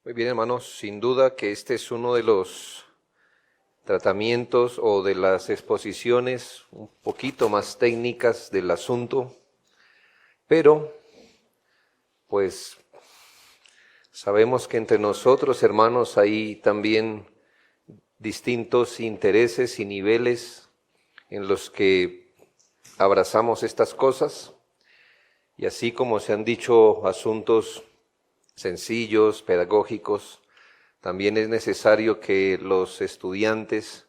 Muy bien, hermanos, sin duda que este es uno de los tratamientos o de las exposiciones un poquito más técnicas del asunto, pero pues sabemos que entre nosotros, hermanos, hay también distintos intereses y niveles en los que abrazamos estas cosas, y así como se han dicho asuntos sencillos, pedagógicos, también es necesario que los estudiantes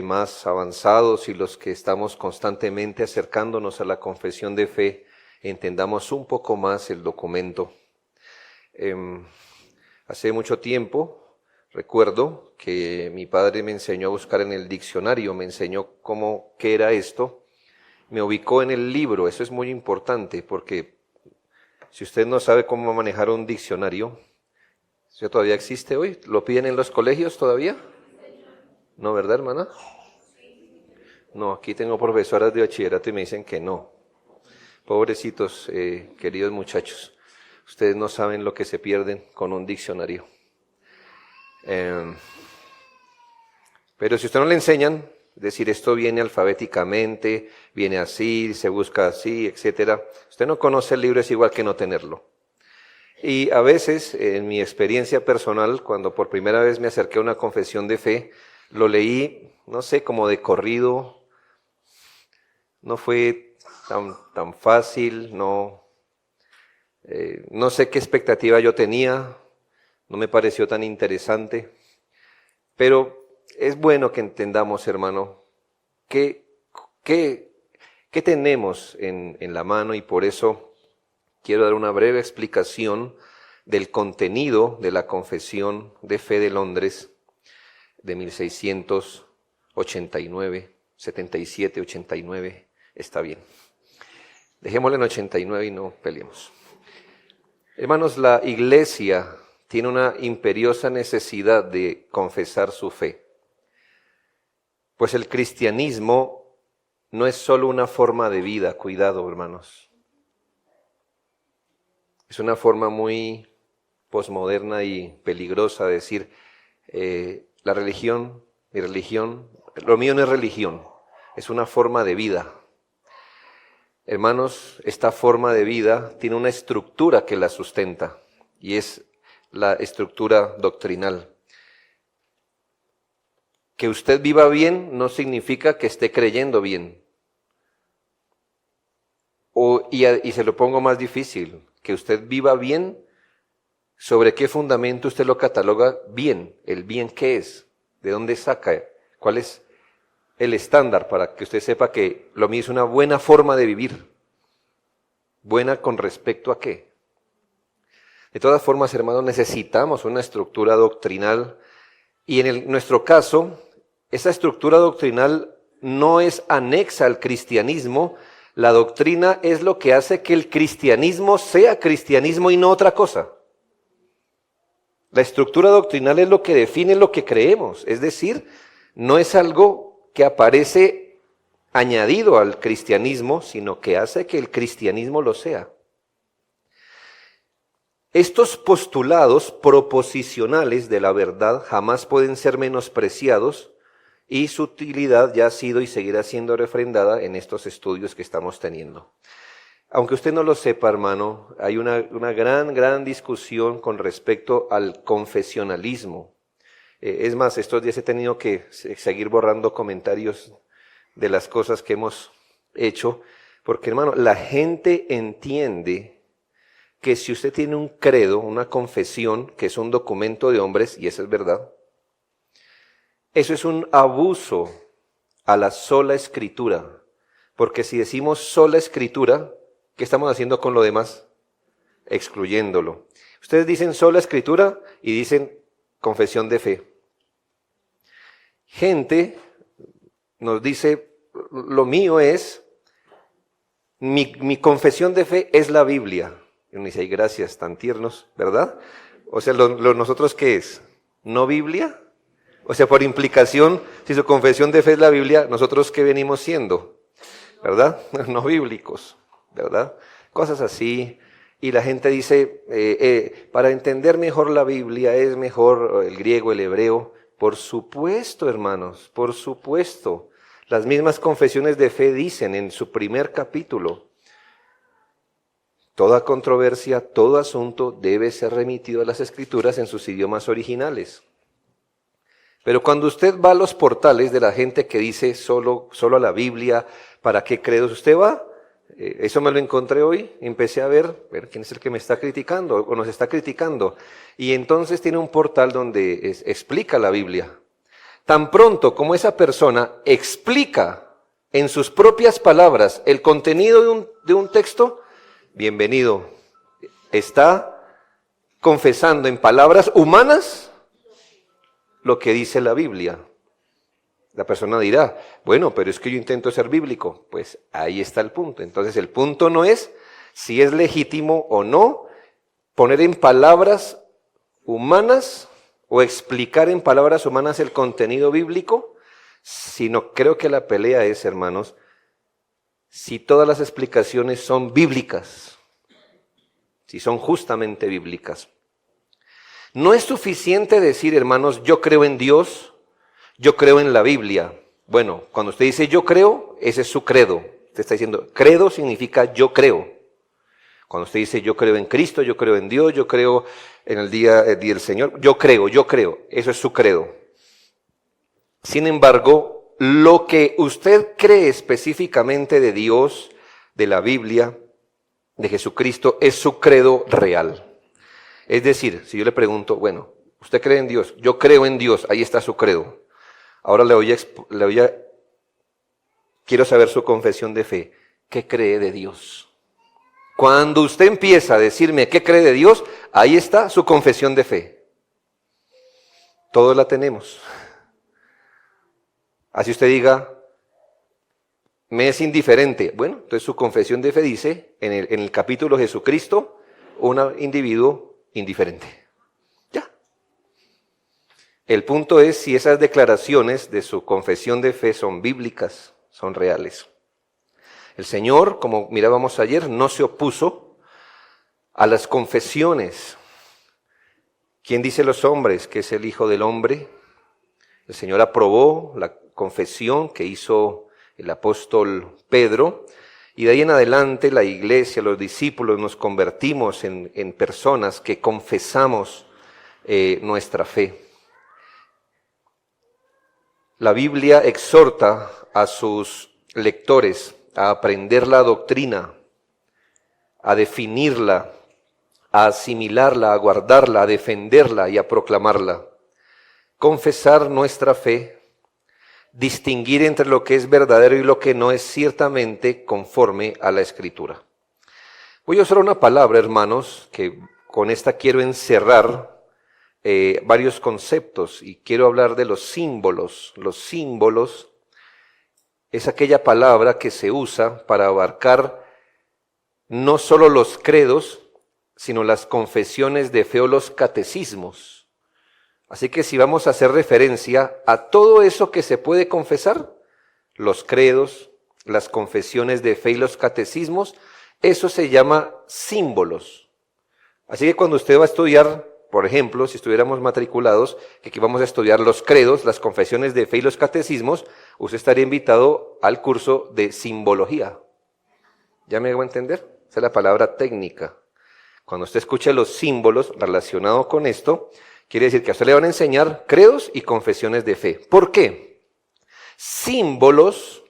más avanzados y los que estamos constantemente acercándonos a la confesión de fe entendamos un poco más el documento. Hace mucho tiempo recuerdo que mi padre me enseñó a buscar en el diccionario, me enseñó qué era esto, me ubicó en el libro. Eso es muy importante porque si usted no sabe cómo manejar un diccionario, ¿eso todavía existe hoy? ¿Lo piden en los colegios todavía? ¿No, verdad, hermana? No, aquí tengo profesoras de bachillerato y me dicen que no. Pobrecitos, queridos muchachos, ustedes no saben lo que se pierden con un diccionario. Pero si usted no le enseñan, es decir, esto viene alfabéticamente, viene así, se busca así, etcétera. Usted no conoce el libro, es igual que no tenerlo. Y a veces, en mi experiencia personal, cuando por primera vez me acerqué a una confesión de fe, lo leí, no sé, como de corrido, no fue tan fácil, no sé qué expectativa yo tenía, no me pareció tan interesante, pero es bueno que entendamos, hermano, qué tenemos en la mano, y por eso quiero dar una breve explicación del contenido de la Confesión de Fe de Londres de 1689, 77, 89, está bien. Dejémoslo en 89 y no peleemos. Hermanos, la Iglesia tiene una imperiosa necesidad de confesar su fe. Pues el cristianismo no es solo una forma de vida, cuidado, hermanos. Es una forma muy posmoderna y peligrosa de decir, la religión, mi religión, lo mío no es religión, es una forma de vida. Hermanos, esta forma de vida tiene una estructura que la sustenta, y es la estructura doctrinal. Que usted viva bien no significa que esté creyendo bien. Y se lo pongo más difícil, que usted viva bien, ¿sobre qué fundamento usted lo cataloga bien? ¿El bien qué es? ¿De dónde saca? ¿Cuál es el estándar para que usted sepa que lo mío es una buena forma de vivir? ¿Buena con respecto a qué? De todas formas, hermanos, necesitamos una estructura doctrinal, y en nuestro caso, esa estructura doctrinal no es anexa al cristianismo. La doctrina es lo que hace que el cristianismo sea cristianismo y no otra cosa. La estructura doctrinal es lo que define lo que creemos, es decir, no es algo que aparece añadido al cristianismo, sino que hace que el cristianismo lo sea. Estos postulados proposicionales de la verdad jamás pueden ser menospreciados, y su utilidad ya ha sido y seguirá siendo refrendada en estos estudios que estamos teniendo. Aunque usted no lo sepa, hermano, hay una gran discusión con respecto al confesionalismo. Es más, estos días he tenido que seguir borrando comentarios de las cosas que hemos hecho, porque, hermano, la gente entiende que si usted tiene un credo, una confesión, que es un documento de hombres, y eso es verdad, eso es un abuso a la sola escritura, porque si decimos sola escritura, ¿qué estamos haciendo con lo demás? Excluyéndolo. Ustedes dicen sola escritura y dicen confesión de fe. Gente nos dice, lo mío es, mi confesión de fe es la Biblia. Y uno dice, ay, gracias, tan tiernos, ¿verdad? O sea, ¿nosotros qué es? ¿No Biblia? O sea, por implicación, si su confesión de fe es la Biblia, ¿nosotros qué venimos siendo? ¿Verdad? No bíblicos, ¿verdad? Cosas así. y la gente dice, para entender mejor la Biblia es mejor el griego, el hebreo. Por supuesto, hermanos, por supuesto. Las mismas confesiones de fe dicen en su primer capítulo, toda controversia, todo asunto debe ser remitido a las Escrituras en sus idiomas originales. Pero cuando usted va a los portales de la gente que dice solo a la Biblia, ¿para qué credos usted va? Eso me lo encontré hoy, empecé a ver quién es el que me está criticando o nos está criticando. Y entonces tiene un portal donde explica la Biblia. Tan pronto como esa persona explica en sus propias palabras el contenido de un texto, bienvenido. Está confesando en palabras humanas lo que dice la Biblia. La persona dirá, bueno, pero es que yo intento ser bíblico. Pues ahí está el punto. Entonces el punto no es si es legítimo o no poner en palabras humanas o explicar en palabras humanas el contenido bíblico, sino creo que la pelea es, hermanos, si todas las explicaciones son bíblicas, si son justamente bíblicas. No es suficiente decir, hermanos, yo creo en Dios, yo creo en la Biblia. Bueno, cuando usted dice yo creo, ese es su credo. Usted está diciendo, credo significa yo creo. Cuando usted dice yo creo en Cristo, yo creo en Dios, yo creo en el día del Señor, yo creo, eso es su credo. Sin embargo, lo que usted cree específicamente de Dios, de la Biblia, de Jesucristo, es su credo real. Es decir, si yo le pregunto, bueno, ¿usted cree en Dios? Yo creo en Dios, ahí está su credo. Ahora quiero saber su confesión de fe. ¿Qué cree de Dios? Cuando usted empieza a decirme qué cree de Dios, ahí está su confesión de fe. Todos la tenemos. Así usted diga, me es indiferente. Bueno, entonces su confesión de fe dice, en el capítulo Jesucristo, un individuo indiferente. Ya. El punto es si esas declaraciones de su confesión de fe son bíblicas, son reales. El Señor, como mirábamos ayer, no se opuso a las confesiones. ¿Quién dice los hombres que es el Hijo del Hombre? El Señor aprobó la confesión que hizo el apóstol Pedro, y de ahí en adelante la iglesia, los discípulos, nos convertimos en personas que confesamos nuestra fe. La Biblia exhorta a sus lectores a aprender la doctrina, a definirla, a asimilarla, a guardarla, a defenderla y a proclamarla. Confesar nuestra fe, distinguir entre lo que es verdadero y lo que no es ciertamente conforme a la Escritura. Voy a usar una palabra, hermanos, que con esta quiero encerrar varios conceptos y quiero hablar de los símbolos. Los símbolos es aquella palabra que se usa para abarcar no solo los credos, sino las confesiones de fe o los catecismos. Así que si vamos a hacer referencia a todo eso que se puede confesar, los credos, las confesiones de fe y los catecismos, eso se llama símbolos. Así que cuando usted va a estudiar, por ejemplo, si estuviéramos matriculados, que aquí vamos a estudiar los credos, las confesiones de fe y los catecismos, usted estaría invitado al curso de simbología. ¿Ya me hago entender? Esa es la palabra técnica. Cuando usted escuche los símbolos relacionados con esto, quiere decir que a usted le van a enseñar credos y confesiones de fe. ¿Por qué? Símbolos,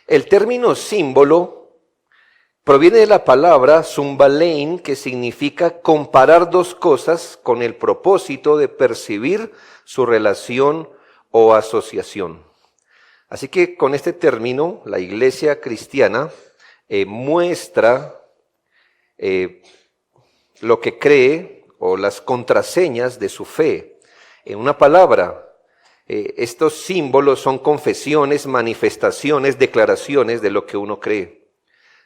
el término símbolo proviene de la palabra zumbalein, que significa comparar dos cosas con el propósito de percibir su relación o asociación. Así que con este término, la iglesia cristiana muestra lo que cree o las contraseñas de su fe. En una palabra, estos símbolos son confesiones, manifestaciones, declaraciones de lo que uno cree.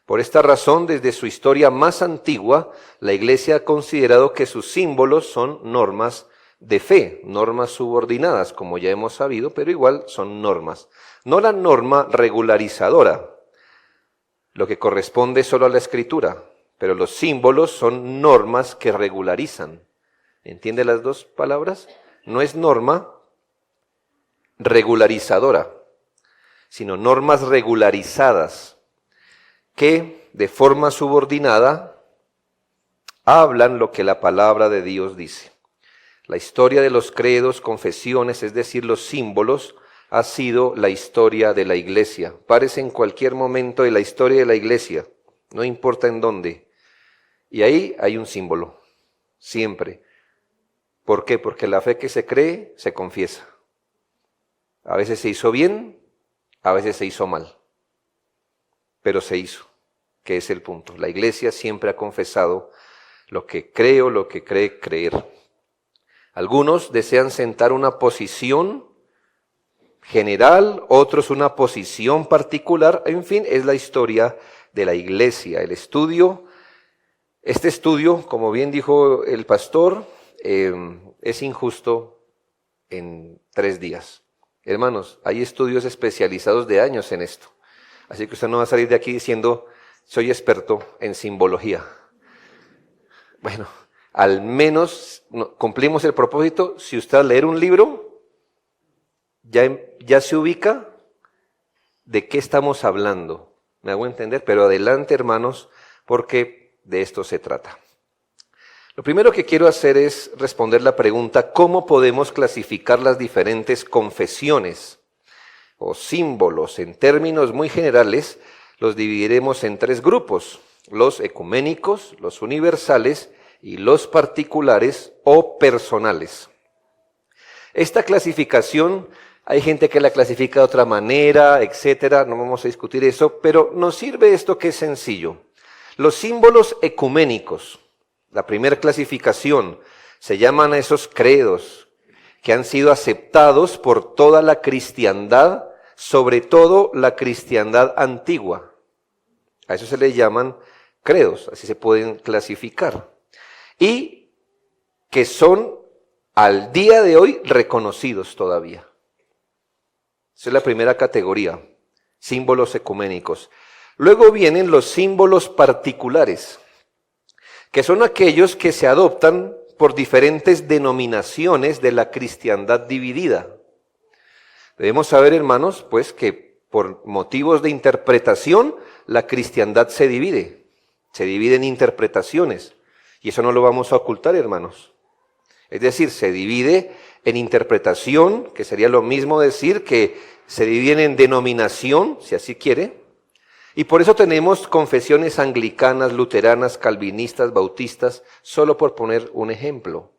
Por esta razón, desde su historia más antigua, la iglesia ha considerado que sus símbolos son normas de fe, normas subordinadas, como ya hemos sabido, pero igual son normas. No la norma regularizadora, lo que corresponde solo a la Escritura, pero los símbolos son normas que regularizan. ¿Entiende las dos palabras? No es norma regularizadora, sino normas regularizadas que de forma subordinada hablan lo que la palabra de Dios dice. La historia de los credos, confesiones, es decir, los símbolos, ha sido la historia de la iglesia. Párese en cualquier momento de la historia de la iglesia, no importa en dónde. Y ahí hay un símbolo, siempre. ¿Por qué? Porque la fe que se cree, se confiesa. A veces se hizo bien, a veces se hizo mal, pero se hizo, que es el punto. La iglesia siempre ha confesado lo que cree o lo que cree creer. Algunos desean sentar una posición general, otros una posición particular, en fin, es la historia de la iglesia. Este estudio, como bien dijo el pastor, es injusto en 3 días. Hermanos, hay estudios especializados de años en esto, así que usted no va a salir de aquí diciendo, soy experto en simbología. Bueno, al menos cumplimos el propósito. Si usted al leer un libro, ya se ubica de qué estamos hablando. ¿Me hago entender? Pero adelante, hermanos, porque de esto se trata. Lo primero que quiero hacer es responder la pregunta, ¿cómo podemos clasificar las diferentes confesiones o símbolos? En términos muy generales, los dividiremos en 3 grupos, los ecuménicos, los universales y los particulares o personales. Esta clasificación, hay gente que la clasifica de otra manera, etcétera, no vamos a discutir eso, pero nos sirve esto que es sencillo. Los símbolos ecuménicos, la primera clasificación, se llaman a esos credos que han sido aceptados por toda la cristiandad, sobre todo la cristiandad antigua. A eso se le llaman credos, así se pueden clasificar. Y que son al día de hoy reconocidos todavía. Esa es la primera categoría, símbolos ecuménicos. Luego vienen los símbolos particulares, que son aquellos que se adoptan por diferentes denominaciones de la cristiandad dividida. Debemos saber, hermanos, pues que por motivos de interpretación, la cristiandad se divide en interpretaciones, y eso no lo vamos a ocultar, hermanos. Es decir, se divide en interpretación, que sería lo mismo decir que se dividen en denominación, si así quiere, y por eso tenemos confesiones anglicanas, luteranas, calvinistas, bautistas, solo por poner un ejemplo.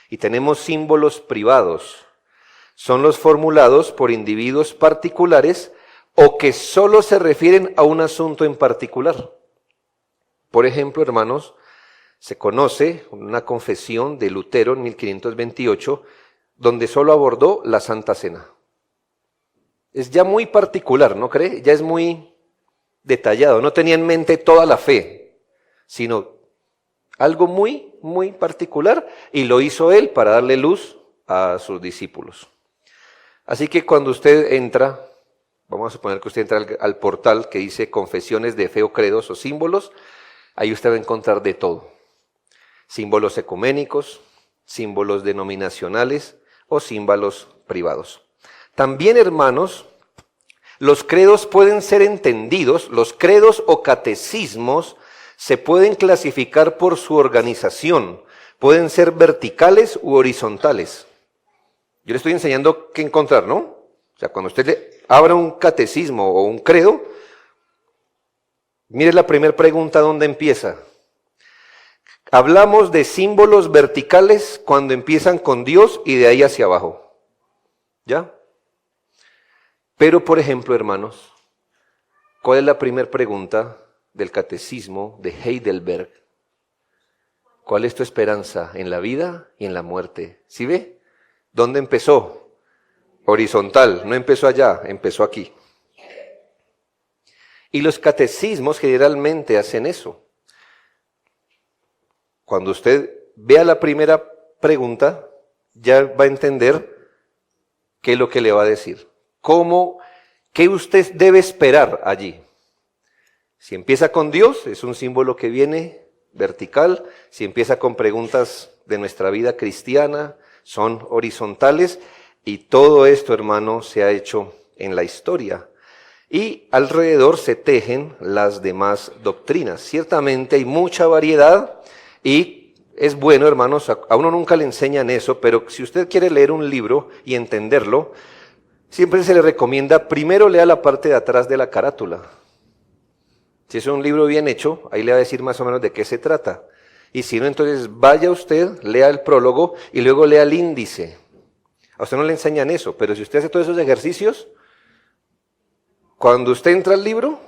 Y tenemos símbolos privados. Son los formulados por individuos particulares o que solo se refieren a un asunto en particular. Por ejemplo, hermanos, se conoce una confesión de Lutero en 1528, donde solo abordó la Santa Cena. Es ya muy particular, ¿no cree? Ya es muy detallado, no tenía en mente toda la fe, sino algo muy, muy particular, y lo hizo él para darle luz a sus discípulos. Así que cuando usted entra, vamos a suponer que usted entra al portal que dice confesiones de fe o credos o símbolos, ahí usted va a encontrar de todo. Símbolos ecuménicos, símbolos denominacionales o símbolos privados. También, hermanos, los credos pueden ser entendidos, los credos o catecismos se pueden clasificar por su organización, pueden ser verticales u horizontales. Yo le estoy enseñando qué encontrar, ¿no? O sea, cuando usted le abra un catecismo o un credo, mire la primera pregunta, ¿dónde empieza? Hablamos de símbolos verticales cuando empiezan con Dios y de ahí hacia abajo. ¿Ya? Pero, por ejemplo, hermanos, ¿cuál es la primera pregunta del catecismo de Heidelberg? ¿Cuál es tu esperanza en la vida y en la muerte? ¿Sí ve? ¿Dónde empezó? Horizontal, no empezó allá, empezó aquí. Y los catecismos generalmente hacen eso. Cuando usted vea la primera pregunta, ya va a entender qué es lo que le va a decir. ¿Qué usted debe esperar allí? Si empieza con Dios, es un símbolo que viene vertical. Si empieza con preguntas de nuestra vida cristiana, son horizontales. Y todo esto, hermano, se ha hecho en la historia. Y alrededor se tejen las demás doctrinas. Ciertamente hay mucha variedad y es bueno, hermanos, a uno nunca le enseñan eso, pero si usted quiere leer un libro y entenderlo, siempre se le recomienda, primero lea la parte de atrás de la carátula. Si es un libro bien hecho, ahí le va a decir más o menos de qué se trata. Y si no, entonces vaya usted, lea el prólogo y luego lea el índice. A usted no le enseñan eso, pero si usted hace todos esos ejercicios, cuando usted entra al libro,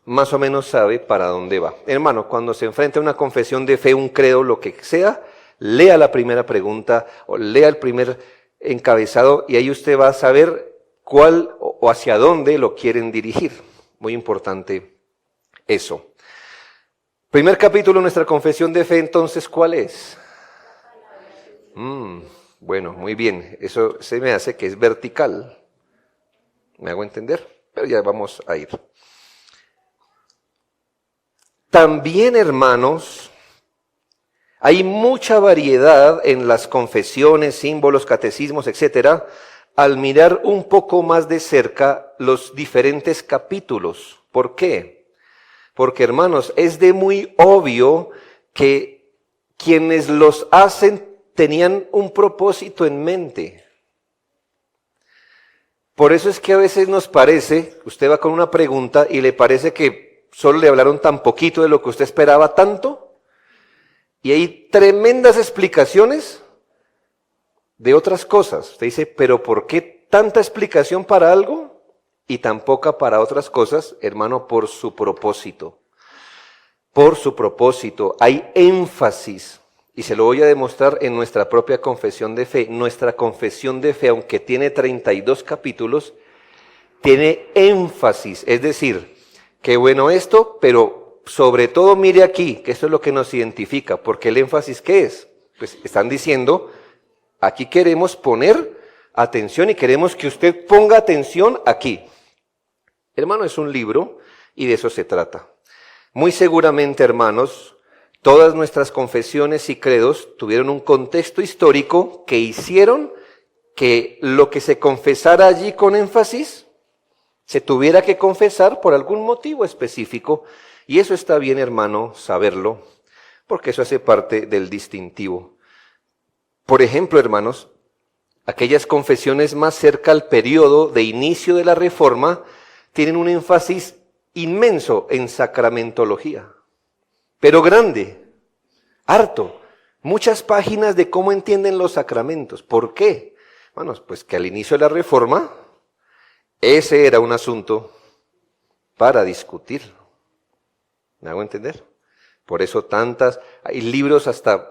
más o menos sabe para dónde va. Hermano, cuando se enfrenta a una confesión de fe, un credo, lo que sea, lea la primera pregunta o lea el primer encabezado y ahí usted va a saber cuál o hacia dónde lo quieren dirigir. Muy importante eso. Primer capítulo de nuestra confesión de fe, entonces, ¿cuál es? Bueno, muy bien. Eso se me hace que es vertical. ¿Me hago entender? Pero ya vamos a ir. También, hermanos, hay mucha variedad en las confesiones, símbolos, catecismos, etcétera, al mirar un poco más de cerca los diferentes capítulos. ¿Por qué? Porque, hermanos, es de muy obvio que quienes los hacen tenían un propósito en mente. Por eso es que a veces nos parece, usted va con una pregunta y le parece que solo le hablaron tan poquito de lo que usted esperaba tanto, y hay tremendas explicaciones de otras cosas. Usted dice, pero ¿por qué tanta explicación para algo y tan poca para otras cosas? Hermano, por su propósito. Por su propósito. Hay énfasis. Y se lo voy a demostrar en nuestra propia confesión de fe. Nuestra confesión de fe, aunque tiene 32 capítulos, tiene énfasis. Es decir, qué bueno esto, pero sobre todo mire aquí, que esto es lo que nos identifica. Porque el énfasis, ¿qué es? Pues están diciendo, aquí queremos poner atención y queremos que usted ponga atención aquí. Hermano, es un libro y de eso se trata. Muy seguramente, hermanos, todas nuestras confesiones y credos tuvieron un contexto histórico que hicieron que lo que se confesara allí con énfasis se tuviera que confesar por algún motivo específico. Y eso está bien, hermano, saberlo, porque eso hace parte del distintivo. Por ejemplo, hermanos, aquellas confesiones más cerca al periodo de inicio de la Reforma tienen un énfasis inmenso en sacramentología. Pero grande, harto, muchas páginas de cómo entienden los sacramentos. ¿Por qué? Bueno, pues que al inicio de la Reforma, ese era un asunto para discutir. ¿Me hago entender? Por eso hay libros hasta,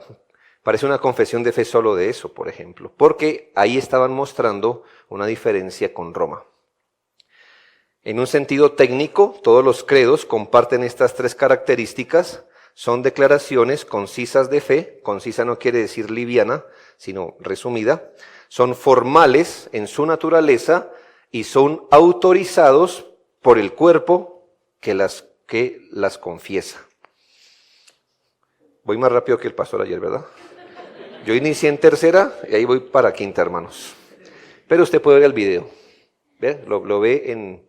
parece una confesión de fe solo de eso, por ejemplo, porque ahí estaban mostrando una diferencia con Roma. En un sentido técnico, todos los credos comparten estas tres características. Son declaraciones concisas de fe, concisa no quiere decir liviana, sino resumida. Son formales en su naturaleza y son autorizados por el cuerpo que las confiesa. Voy más rápido que el pastor ayer, ¿verdad? Yo inicié en tercera y ahí voy para quinta, hermanos. Pero usted puede ver el video. ¿Ve? Lo ve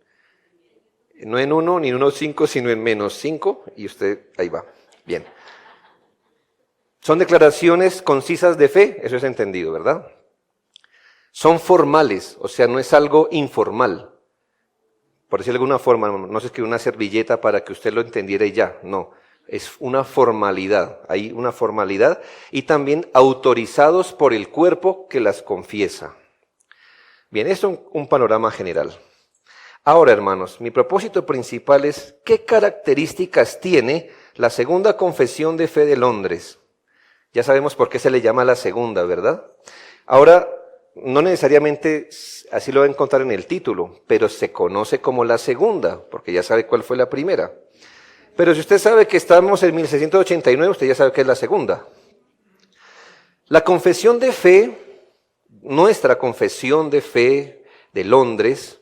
no en 1 ni en 1.5, sino en -5 y usted ahí va. Bien. Son declaraciones concisas de fe, eso es entendido, ¿verdad? Son formales, o sea, no es algo informal. Por decirlo de alguna forma, no se escribe una servilleta para que usted lo entendiera y ya, no. Es una formalidad, hay una formalidad y también autorizados por el cuerpo que las confiesa. Bien, esto es un panorama general. Ahora, hermanos, mi propósito principal es ¿qué características tiene la segunda confesión de fe de Londres? Ya sabemos por qué se le llama la segunda, ¿verdad? Ahora, no necesariamente así lo va a encontrar en el título, pero se conoce como la segunda, porque ya sabe cuál fue la primera. Pero si usted sabe que estamos en 1689, usted ya sabe qué es la segunda. La confesión de fe, nuestra confesión de fe de Londres,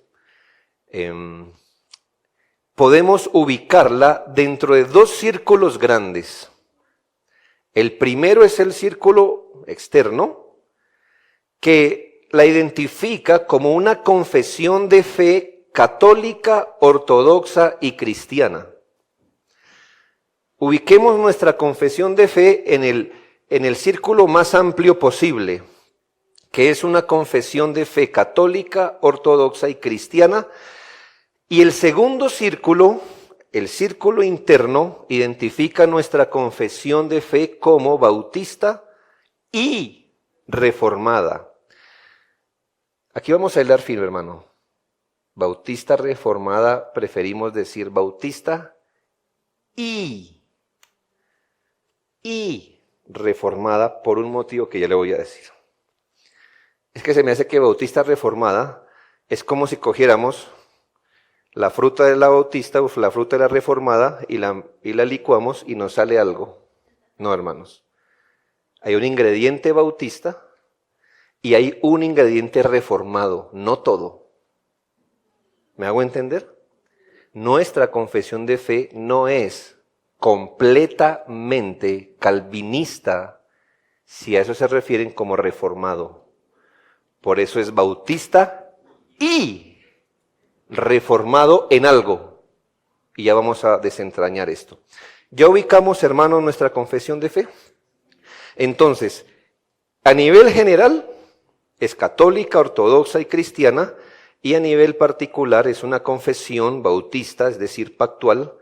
podemos ubicarla dentro de dos círculos grandes. El primero es el círculo externo, que la identifica como una confesión de fe católica, ortodoxa y cristiana. Ubiquemos nuestra confesión de fe en el círculo más amplio posible, que es una confesión de fe católica, ortodoxa y cristiana. Y el segundo círculo, el círculo interno, identifica nuestra confesión de fe como bautista y reformada. Aquí vamos a hilar fino, hermano. Bautista reformada, preferimos decir bautista y reformada por un motivo que ya le voy a decir. Es que se me hace que bautista reformada es como si cogiéramos la fruta de la bautista o la fruta de la reformada y la licuamos y nos sale algo. No, hermanos. Hay un ingrediente bautista y hay un ingrediente reformado, no todo. ¿Me hago entender? Nuestra confesión de fe no es completamente calvinista, si a eso se refieren como reformado. Por eso es bautista y reformado en algo. Y ya vamos a desentrañar esto. Ya ubicamos, hermanos, nuestra confesión de fe. Entonces, a nivel general, es católica, ortodoxa y cristiana, y a nivel particular es una confesión bautista, es decir, pactual,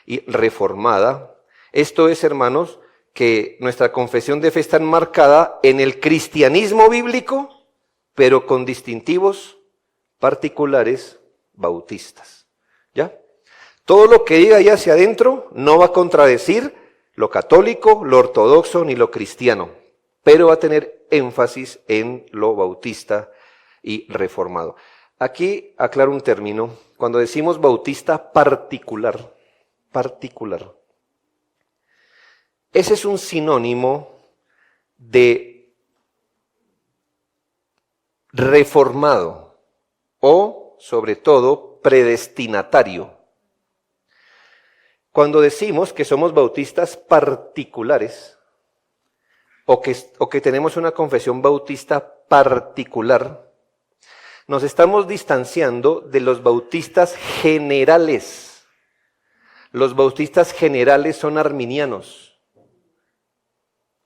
y reformada. Esto es, hermanos, que nuestra confesión de fe está enmarcada en el cristianismo bíblico, pero con distintivos particulares bautistas. ¿Ya? Todo lo que diga ahí hacia adentro no va a contradecir lo católico, lo ortodoxo ni lo cristiano, pero va a tener énfasis en lo bautista y reformado. Aquí aclaro un término. Cuando decimos bautista particular, ese es un sinónimo de reformado o, sobre todo, predestinatario. Cuando decimos que somos bautistas particulares o que tenemos una confesión bautista particular, nos estamos distanciando de los bautistas generales. Los bautistas generales son arminianos,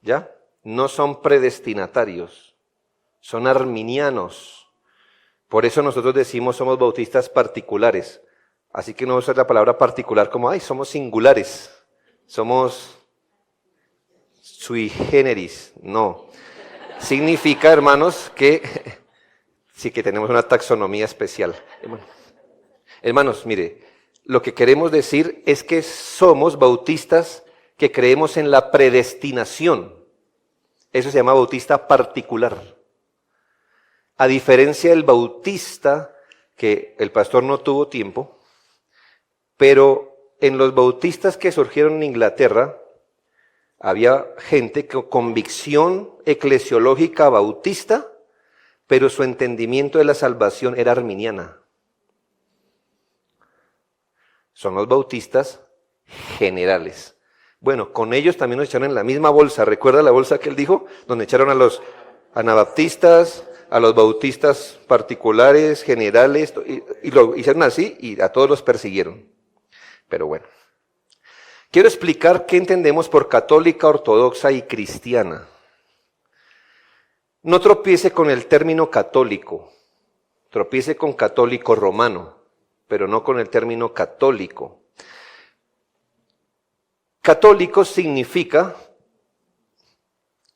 ¿ya? No son predestinatarios, son arminianos. Por eso nosotros decimos somos bautistas particulares. Así que no usar la palabra particular como, ay, somos singulares, somos sui generis. No. Significa, hermanos, que sí que tenemos una taxonomía especial. Hermanos, mire, lo que queremos decir es que somos bautistas que creemos en la predestinación. Eso se llama bautista particular. A diferencia del bautista, que el pastor no tuvo tiempo, pero en los bautistas que surgieron en Inglaterra, había gente con convicción eclesiológica bautista, pero su entendimiento de la salvación era arminiana. Son los bautistas generales. Bueno, con ellos también nos echaron en la misma bolsa. ¿Recuerda la bolsa que él dijo? Donde echaron a los anabaptistas, a los bautistas particulares, generales, y lo hicieron así y a todos los persiguieron. Pero bueno. Quiero explicar qué entendemos por católica, ortodoxa y cristiana. No tropiece con el término católico, tropiece con católico romano, pero no con el término católico. Católico significa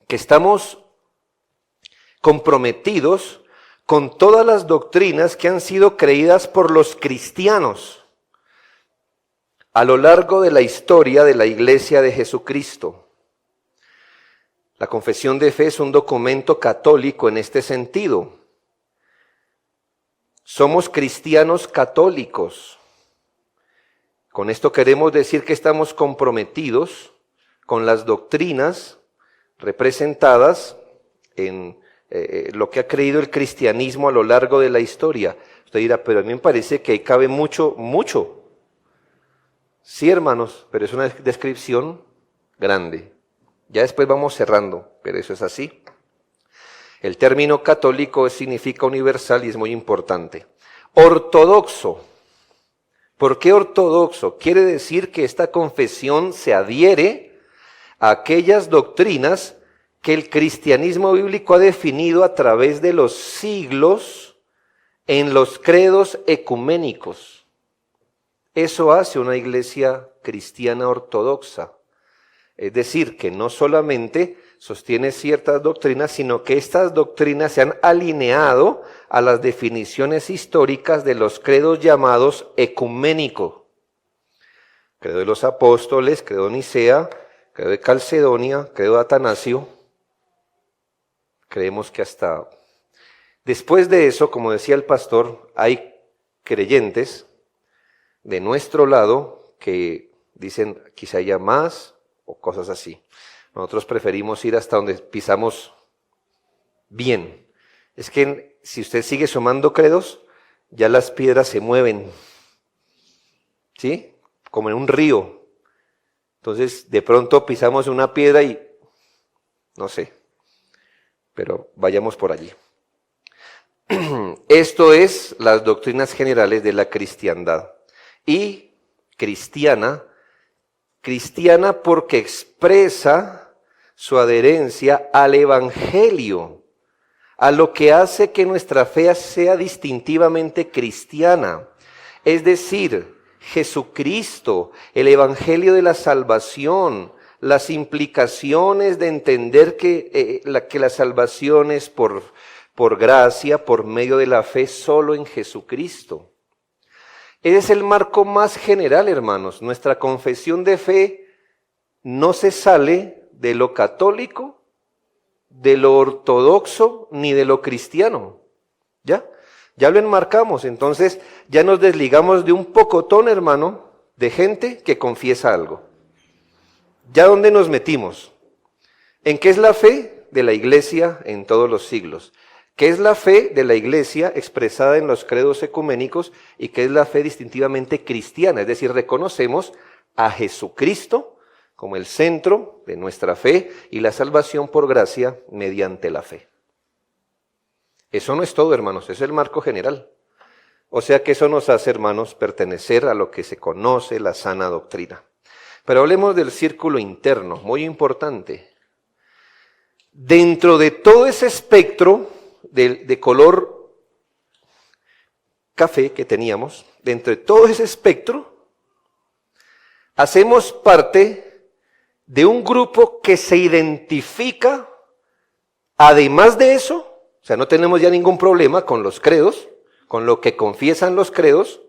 que estamos comprometidos con todas las doctrinas que han sido creídas por los cristianos a lo largo de la historia de la Iglesia de Jesucristo. La confesión de fe es un documento católico en este sentido. Somos cristianos católicos. Con esto queremos decir que estamos comprometidos con las doctrinas representadas en lo que ha creído el cristianismo a lo largo de la historia. Usted dirá, pero a mí me parece que ahí cabe mucho. Sí, hermanos, pero es una descripción grande. Ya después vamos cerrando, pero eso es así. El término católico significa universal y es muy importante. Ortodoxo. ¿Por qué ortodoxo? Quiere decir que esta confesión se adhiere a aquellas doctrinas que el cristianismo bíblico ha definido a través de los siglos en los credos ecuménicos. Eso hace una iglesia cristiana ortodoxa. Es decir, que no solamente sostiene ciertas doctrinas, sino que estas doctrinas se han alineado a las definiciones históricas de los credos llamados ecuménicos. Credo de los apóstoles, credo de Nicea, credo de Calcedonia, credo de Atanasio. Creemos que hasta después de eso, como decía el pastor, hay creyentes de nuestro lado que dicen quizá haya más o cosas así. Nosotros preferimos ir hasta donde pisamos bien. Es que si usted sigue sumando credos, ya las piedras se mueven, ¿sí? Como en un río. Entonces, de pronto pisamos una piedra y no sé, pero vayamos por allí. Esto es las doctrinas generales de la cristiandad. Y cristiana porque expresa su adherencia al Evangelio, a lo que hace que nuestra fe sea distintivamente cristiana. Es decir, Jesucristo, el Evangelio de la salvación, las implicaciones de entender que la salvación es por gracia, por medio de la fe solo en Jesucristo. Ese es el marco más general, hermanos. Nuestra confesión de fe no se sale de lo católico, de lo ortodoxo, ni de lo cristiano. ¿Ya? Ya lo enmarcamos. Entonces, ya nos desligamos de un pocotón, hermano, de gente que confiesa algo. ¿Ya dónde nos metimos? ¿En qué es la fe de la iglesia en todos los siglos? ¿Qué es la fe de la iglesia expresada en los credos ecuménicos y qué es la fe distintivamente cristiana? Es decir, reconocemos a Jesucristo como el centro de nuestra fe y la salvación por gracia mediante la fe. Eso no es todo, hermanos, es el marco general. O sea que eso nos hace, hermanos, pertenecer a lo que se conoce la sana doctrina. Pero hablemos del círculo interno, muy importante. Dentro de todo ese espectro de color café que teníamos, dentro de todo ese espectro, hacemos parte de un grupo que se identifica, además de eso, o sea, no tenemos ya ningún problema con los credos, con lo que confiesan los credos,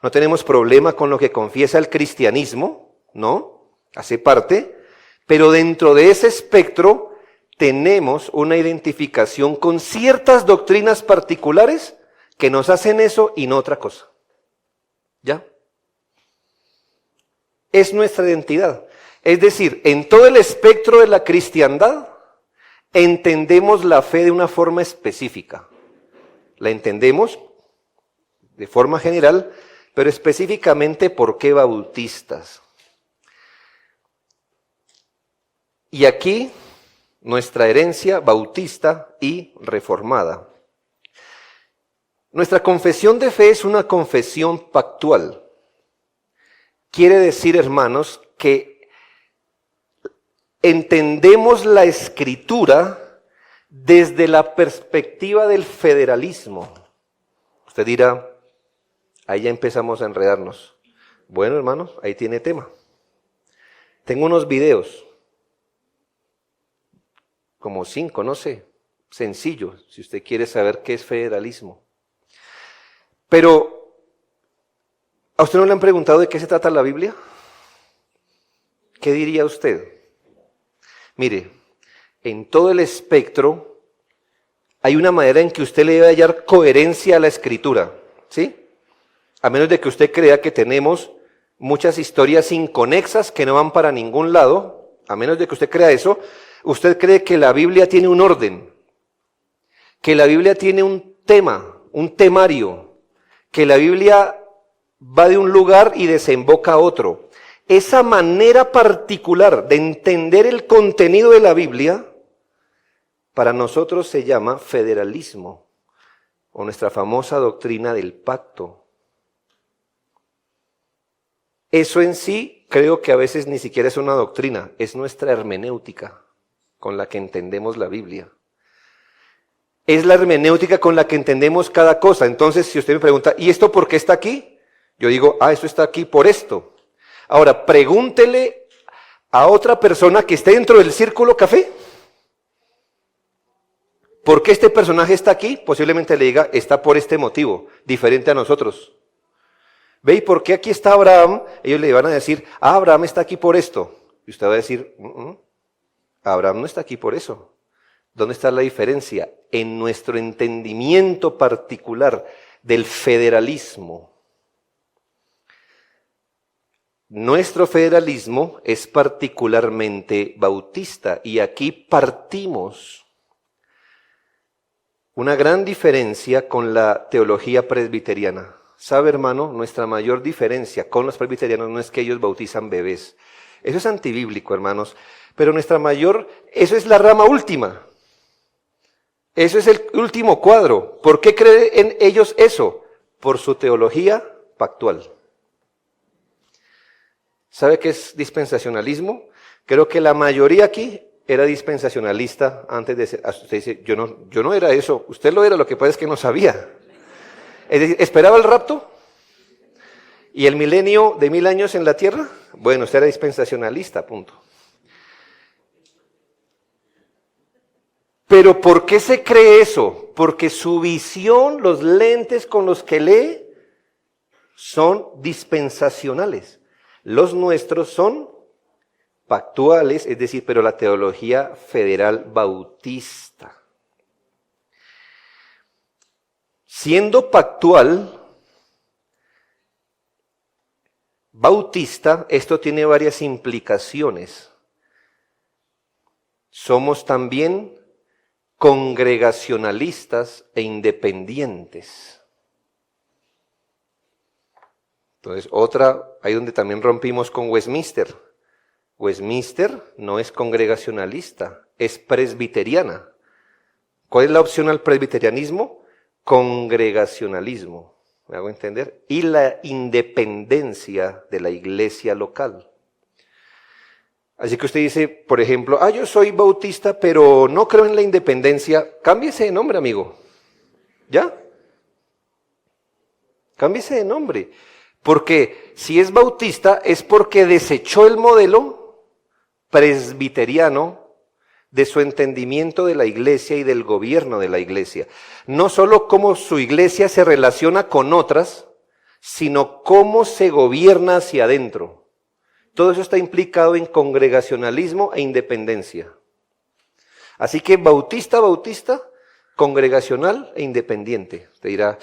no tenemos problema con lo que confiesa el cristianismo, ¿no? Hace parte, pero dentro de ese espectro tenemos una identificación con ciertas doctrinas particulares que nos hacen eso y no otra cosa. ¿Ya? Es nuestra identidad. Es decir, en todo el espectro de la cristiandad, entendemos la fe de una forma específica. La entendemos de forma general, pero específicamente ¿por qué bautistas? Y aquí nuestra herencia bautista y reformada. Nuestra confesión de fe es una confesión pactual. Quiere decir, hermanos, que entendemos la Escritura desde la perspectiva del federalismo. Usted dirá, ahí ya empezamos a enredarnos. Bueno, hermanos, ahí tiene tema. Tengo unos videos, como 5, no sé, sencillo, si usted quiere saber qué es federalismo. Pero, ¿a usted no le han preguntado de qué se trata la Biblia? ¿Qué diría usted? Mire, en todo el espectro hay una manera en que usted le debe hallar coherencia a la Escritura, ¿sí? A menos de que usted crea que tenemos muchas historias inconexas que no van para ningún lado, a menos de que usted crea eso, usted cree que la Biblia tiene un orden, que la Biblia tiene un tema, un temario, que la Biblia va de un lugar y desemboca a otro. Esa manera particular de entender el contenido de la Biblia, para nosotros se llama federalismo, o nuestra famosa doctrina del pacto. Eso en sí creo que a veces ni siquiera es una doctrina, es nuestra hermenéutica con la que entendemos la Biblia. Es la hermenéutica con la que entendemos cada cosa. Entonces, si usted me pregunta, ¿y esto por qué está aquí? Yo digo, esto está aquí por esto. Ahora, pregúntele a otra persona que esté dentro del círculo café. ¿Por qué este personaje está aquí? Posiblemente le diga, está por este motivo, diferente a nosotros. ¿Ve? ¿Y por qué aquí está Abraham? Ellos le van a decir, Abraham está aquí por esto. Y usted va a decir, Abraham no está aquí por eso. ¿Dónde está la diferencia? En nuestro entendimiento particular del federalismo. Nuestro federalismo es particularmente bautista y aquí partimos una gran diferencia con la teología presbiteriana. ¿Sabe, hermano? Nuestra mayor diferencia con los presbiterianos no es que ellos bautizan bebés. Eso es antibíblico, hermanos. Pero eso es la rama última. Eso es el último cuadro. ¿Por qué creen ellos eso? Por su teología pactual. ¿Sabe qué es dispensacionalismo? Creo que la mayoría aquí era dispensacionalista antes de ser. Usted dice, yo no era eso. Usted lo era, lo que pasa es que no sabía. Es decir, ¿esperaba el rapto? ¿Y el milenio de 1000 años en la tierra? Bueno, usted era dispensacionalista, punto. Pero ¿por qué se cree eso? Porque su visión, los lentes con los que lee, son dispensacionales. Los nuestros son pactuales, es decir, pero la teología federal bautista. Siendo pactual, bautista, esto tiene varias implicaciones. Somos también congregacionalistas e independientes. Entonces, ahí donde también rompimos con Westminster. Westminster no es congregacionalista, es presbiteriana. ¿Cuál es la opción al presbiterianismo? Congregacionalismo, ¿me hago entender? Y la independencia de la iglesia local. Así que usted dice, por ejemplo, yo soy bautista, pero no creo en la independencia. Cámbiese de nombre, amigo. ¿Ya? Cámbiese de nombre. Porque si es bautista es porque desechó el modelo presbiteriano de su entendimiento de la iglesia y del gobierno de la iglesia. No solo cómo su iglesia se relaciona con otras, sino cómo se gobierna hacia adentro. Todo eso está implicado en congregacionalismo e independencia. Así que bautista, congregacional e independiente. Usted dirá,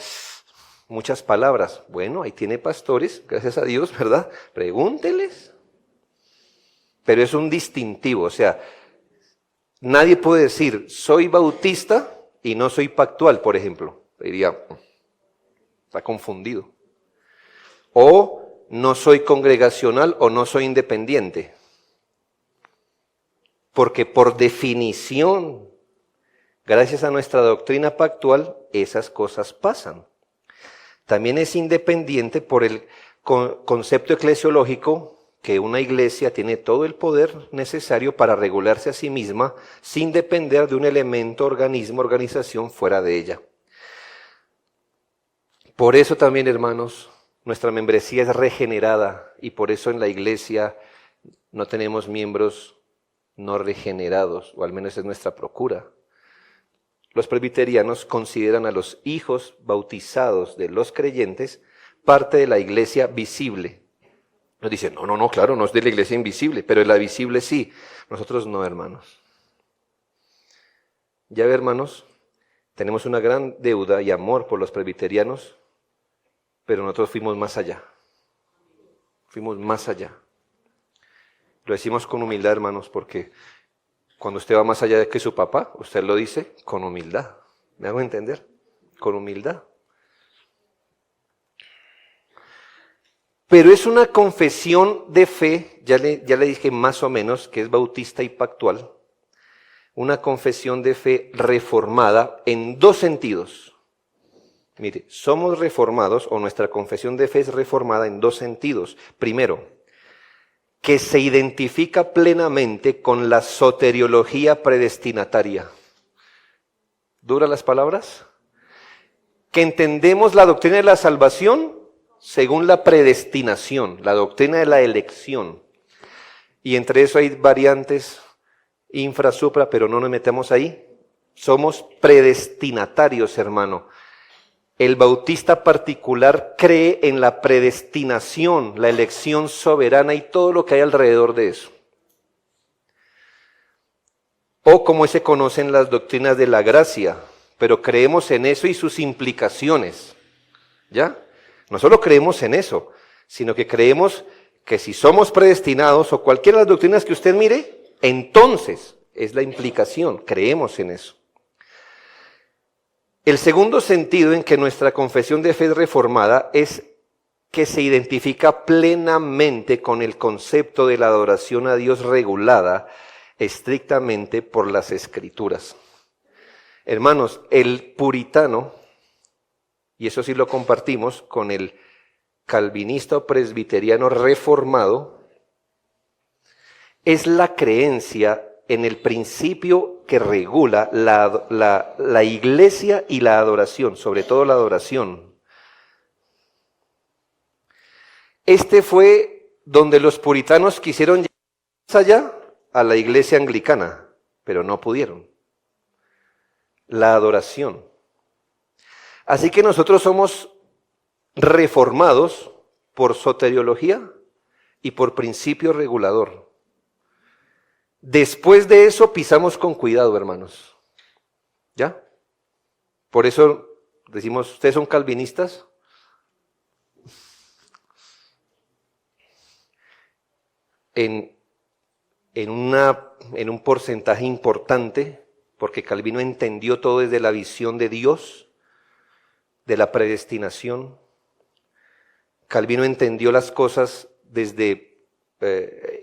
muchas palabras. Bueno, ahí tiene pastores, gracias a Dios, ¿verdad? Pregúnteles. Pero es un distintivo, o sea, nadie puede decir, soy bautista y no soy pactual, por ejemplo. Diría, está confundido. O no soy congregacional o no soy independiente. Porque por definición, gracias a nuestra doctrina pactual, esas cosas pasan. También es independiente por el concepto eclesiológico que una iglesia tiene todo el poder necesario para regularse a sí misma sin depender de un elemento, organismo, organización fuera de ella. Por eso también, hermanos, nuestra membresía es regenerada y por eso en la iglesia no tenemos miembros no regenerados, o al menos es nuestra procura. Los presbiterianos consideran a los hijos bautizados de los creyentes parte de la iglesia visible. Nos dicen, no, claro, no es de la iglesia invisible, pero de la visible sí. Nosotros no, hermanos. Ya ve, hermanos, tenemos una gran deuda y amor por los presbiterianos, pero nosotros fuimos más allá. Fuimos más allá. Lo decimos con humildad, hermanos, porque cuando usted va más allá de que su papá, usted lo dice con humildad. ¿Me hago entender? Con humildad. Pero es una confesión de fe, ya le dije más o menos, que es bautista y pactual, una confesión de fe reformada en dos sentidos. Mire, somos reformados, o nuestra confesión de fe es reformada en dos sentidos. Primero, que se identifica plenamente con la soteriología predestinataria. ¿Duras las palabras? Que entendemos la doctrina de la salvación según la predestinación, la doctrina de la elección. Y entre eso hay variantes, infra, supra, pero no nos metemos ahí. Somos predestinatarios, hermano. El bautista particular cree en la predestinación, la elección soberana y todo lo que hay alrededor de eso. O como se conocen las doctrinas de la gracia, pero creemos en eso y sus implicaciones. ¿Ya? No solo creemos en eso, sino que creemos que si somos predestinados o cualquiera de las doctrinas que usted mire, entonces es la implicación, creemos en eso. El segundo sentido en que nuestra confesión de fe es reformada es que se identifica plenamente con el concepto de la adoración a Dios regulada estrictamente por las Escrituras. Hermanos, el puritano, y eso sí lo compartimos con el calvinista o presbiteriano reformado, es la creencia en el principio que regula la iglesia y la adoración, sobre todo la adoración. Este fue donde los puritanos quisieron llegar más allá a la iglesia anglicana, pero no pudieron. La adoración. Así que nosotros somos reformados por soteriología y por principio regulador. Después de eso pisamos con cuidado, hermanos. ¿Ya? Por eso decimos, ¿ustedes son calvinistas? En un porcentaje importante, porque Calvino entendió todo desde la visión de Dios, de la predestinación. Calvino entendió las cosas desde...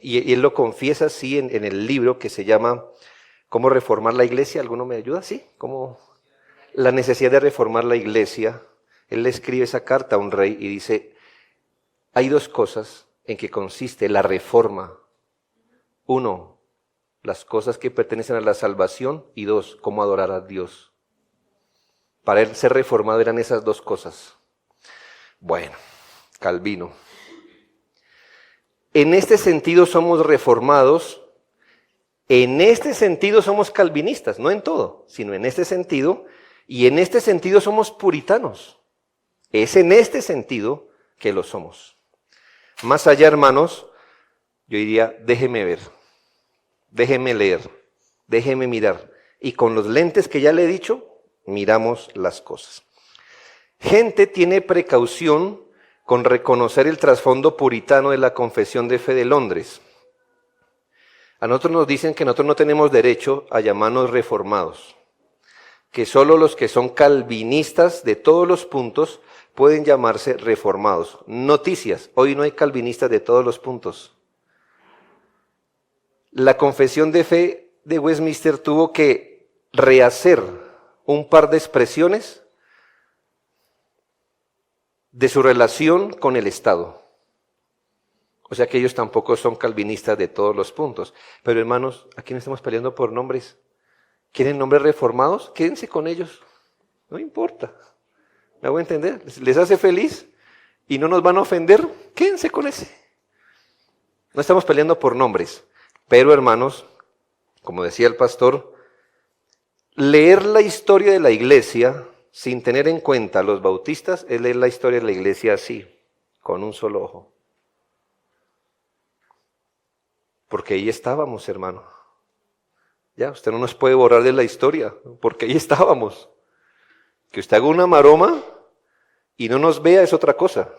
y él lo confiesa así en el libro que se llama ¿Cómo reformar la iglesia? ¿Alguno me ayuda? Sí, ¿cómo? La necesidad de reformar la iglesia. Él le escribe esa carta a un rey y dice, hay dos cosas en que consiste la reforma. Uno, las cosas que pertenecen a la salvación, y dos, cómo adorar a Dios. Para él ser reformado eran esas dos cosas. Bueno, Calvino. En este sentido somos reformados, en este sentido somos calvinistas, no en todo, sino en este sentido, y en este sentido somos puritanos. Es en este sentido que lo somos. Más allá, hermanos, yo diría, déjeme ver, déjeme leer, déjeme mirar. Y con los lentes que ya le he dicho, miramos las cosas. Gente tiene precaución con reconocer el trasfondo puritano de la Confesión de Fe de Londres. A nosotros nos dicen que nosotros no tenemos derecho a llamarnos reformados, que solo los que son calvinistas de todos los puntos pueden llamarse reformados. Noticias, hoy no hay calvinistas de todos los puntos. La Confesión de Fe de Westminster tuvo que rehacer un par de expresiones de su relación con el Estado. O sea que ellos tampoco son calvinistas de todos los puntos. Pero hermanos, aquí no estamos peleando por nombres. ¿Quieren nombres reformados? Quédense con ellos. No importa. ¿Me hago entender? ¿Les hace feliz y no nos van a ofender? Quédense con ese. No estamos peleando por nombres. Pero hermanos, como decía el pastor, leer la historia de la iglesia sin tener en cuenta a los bautistas es leer la historia de la iglesia así, con un solo ojo. Porque ahí estábamos, hermano. Ya, usted no nos puede borrar de la historia, porque ahí estábamos. Que usted haga una maroma y no nos vea es otra cosa.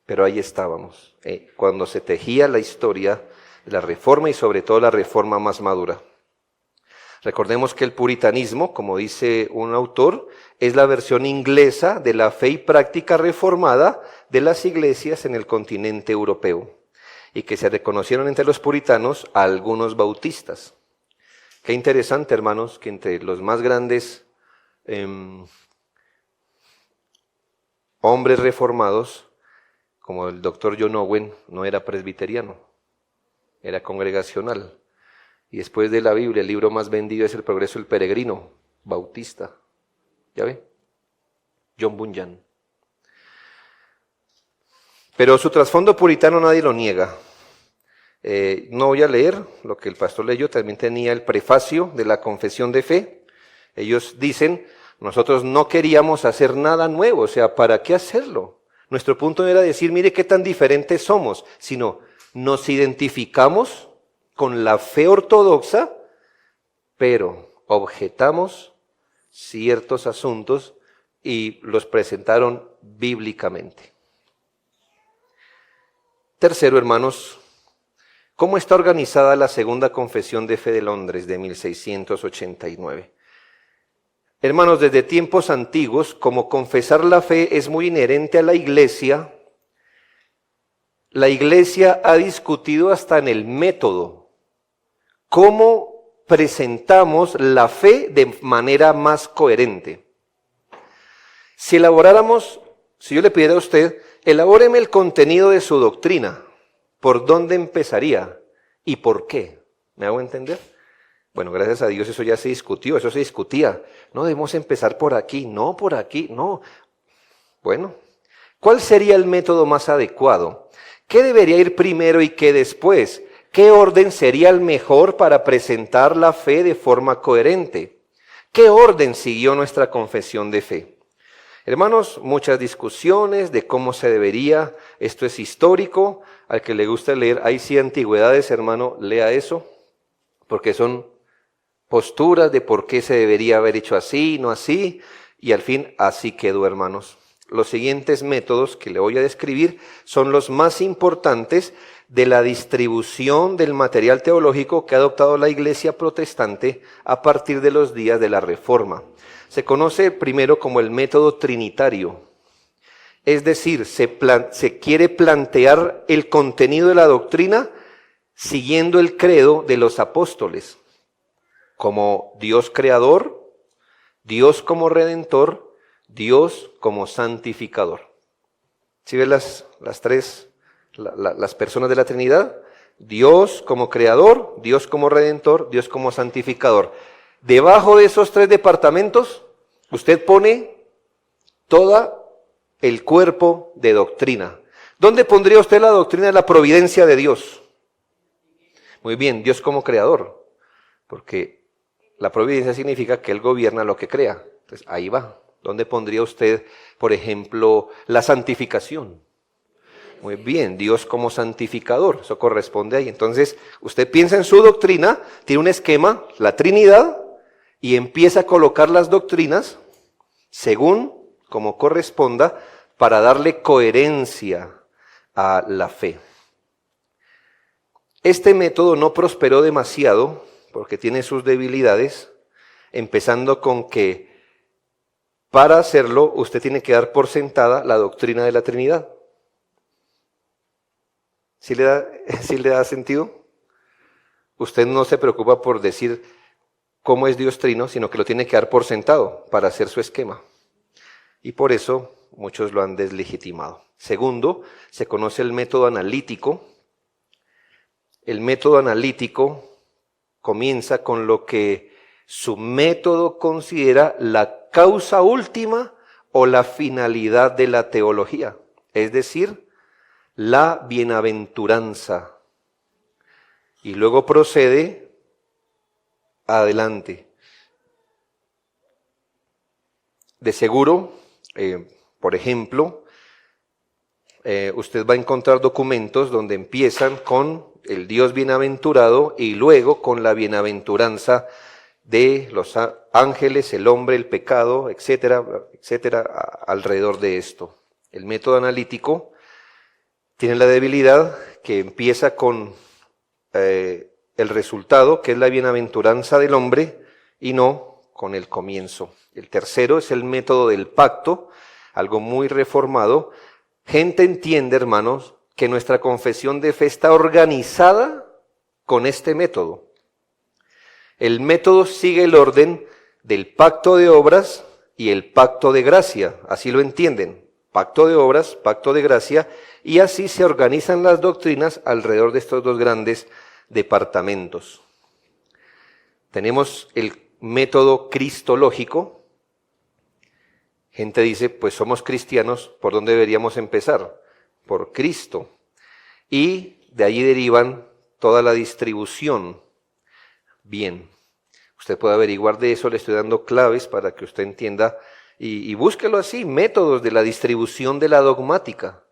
Pero ahí estábamos, cuando se tejía la historia de la reforma y sobre todo la reforma más madura. Recordemos que el puritanismo, como dice un autor, es la versión inglesa de la fe y práctica reformada de las iglesias en el continente europeo, y que se reconocieron entre los puritanos a algunos bautistas. Qué interesante, hermanos, que entre los más grandes hombres reformados, como el doctor John Owen, no era presbiteriano, era congregacional. Y después de la Biblia, el libro más vendido es El Progreso del Peregrino, bautista. ¿Ya ve? John Bunyan. Pero su trasfondo puritano nadie lo niega. No voy a leer lo que el pastor leyó, también tenía el prefacio de la Confesión de Fe. Ellos dicen, nosotros no queríamos hacer nada nuevo, o sea, ¿para qué hacerlo? Nuestro punto no era decir, mire qué tan diferentes somos, sino nos identificamos con la fe ortodoxa, pero objetamos ciertos asuntos y los presentaron bíblicamente. Tercero, hermanos, ¿cómo está organizada la Segunda Confesión de Fe de Londres de 1689? Hermanos, desde tiempos antiguos, como confesar la fe es muy inherente a la Iglesia ha discutido hasta en el método. ¿Cómo presentamos la fe de manera más coherente? Si yo le pidiera a usted, elabóreme el contenido de su doctrina, ¿por dónde empezaría y por qué? ¿Me hago entender? Bueno, gracias a Dios eso ya se discutió, eso se discutía. No debemos empezar por aquí, no por aquí, no. Bueno, ¿cuál sería el método más adecuado? ¿Qué debería ir primero y qué después? ¿Qué orden sería el mejor para presentar la fe de forma coherente? ¿Qué orden siguió nuestra confesión de fe? Hermanos, muchas discusiones de cómo se debería, esto es histórico, al que le gusta leer, hay sí antigüedades, hermano, lea eso, porque son posturas de por qué se debería haber hecho así, no así, y al fin así quedó, hermanos. Los siguientes métodos que le voy a describir son los más importantes de la distribución del material teológico que ha adoptado la Iglesia protestante a partir de los días de la Reforma. Se conoce primero como el método trinitario, es decir, se quiere plantear el contenido de la doctrina siguiendo el credo de los apóstoles, como Dios creador, Dios como redentor, Dios como santificador. ¿Sí ven las personas de la Trinidad? Dios como creador, Dios como redentor, Dios como santificador. Debajo de esos tres departamentos, usted pone todo el cuerpo de doctrina. ¿Dónde pondría usted la doctrina de la providencia de Dios? Muy bien, Dios como creador, porque la providencia significa que Él gobierna lo que crea. Entonces, ahí va. ¿Dónde pondría usted, por ejemplo, la santificación? Muy bien, Dios como santificador, eso corresponde ahí. Entonces, usted piensa en su doctrina, tiene un esquema, la Trinidad, y empieza a colocar las doctrinas según como corresponda para darle coherencia a la fe. Este método no prosperó demasiado porque tiene sus debilidades, empezando con que para hacerlo usted tiene que dar por sentada la doctrina de la Trinidad. ¿Sí le da sentido? Usted no se preocupa por decir cómo es Dios trino, sino que lo tiene que dar por sentado para hacer su esquema. Y por eso muchos lo han deslegitimado. Segundo, se conoce el método analítico. El método analítico comienza con lo que su método considera la causa última o la finalidad de la teología, es decir, la bienaventuranza. Y luego procede adelante. De seguro, por ejemplo, usted va a encontrar documentos donde empiezan con el Dios bienaventurado y luego con la bienaventuranza de los ángeles, el hombre, el pecado, etcétera, etcétera, alrededor de esto. El método analítico tiene la debilidad que empieza con el resultado, que es la bienaventuranza del hombre, y no con el comienzo. El tercero es el método del pacto, algo muy reformado. Gente entiende, hermanos, que nuestra confesión de fe está organizada con este método. El método sigue el orden del pacto de obras y el pacto de gracia, así lo entienden. Pacto de obras, pacto de gracia, y así se organizan las doctrinas alrededor de estos dos grandes departamentos. Tenemos el método cristológico. Gente dice, pues somos cristianos, ¿por dónde deberíamos empezar? Por Cristo. Y de allí derivan toda la distribución. Bien, usted puede averiguar de eso, le estoy dando claves para que usted entienda y búsquelo así, métodos de la distribución de la dogmática.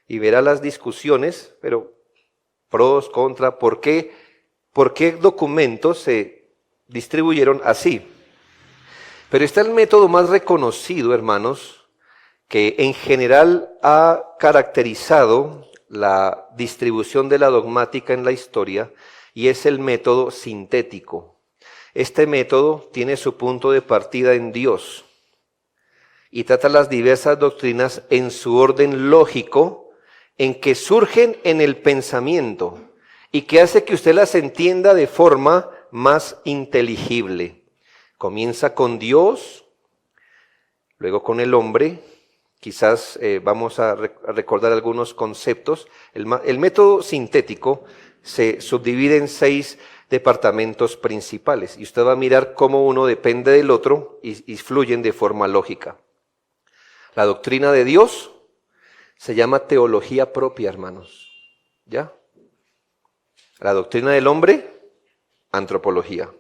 Y verá las discusiones, pero pros, contra, ¿por qué documentos se distribuyeron así? Pero está el método más reconocido, hermanos, que en general ha caracterizado la distribución de la dogmática en la historia, y es el método sintético. Este método tiene su punto de partida en Dios y trata las diversas doctrinas en su orden lógico, en que surgen en el pensamiento y que hace que usted las entienda de forma más inteligible. Comienza con Dios, luego con el hombre. Quizás vamos a recordar algunos conceptos. El método sintético se subdivide en 6 departamentos principales y usted va a mirar cómo uno depende del otro y fluyen de forma lógica. La doctrina de Dios se llama teología propia, hermanos. ¿Ya? La doctrina del hombre, antropología.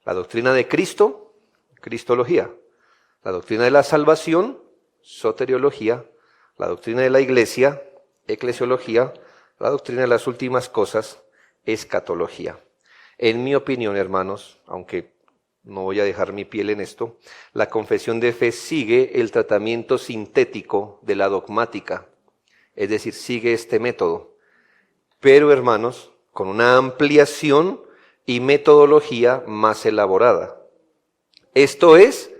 La doctrina de Cristo, cristología. La doctrina de la salvación, soteriología. La doctrina de la iglesia, eclesiología. La doctrina de las últimas cosas, escatología. En mi opinión, hermanos, aunque no voy a dejar mi piel en esto, la confesión de fe sigue el tratamiento sintético de la dogmática, es decir, sigue este método, pero, hermanos, con una ampliación y metodología más elaborada. Esto es,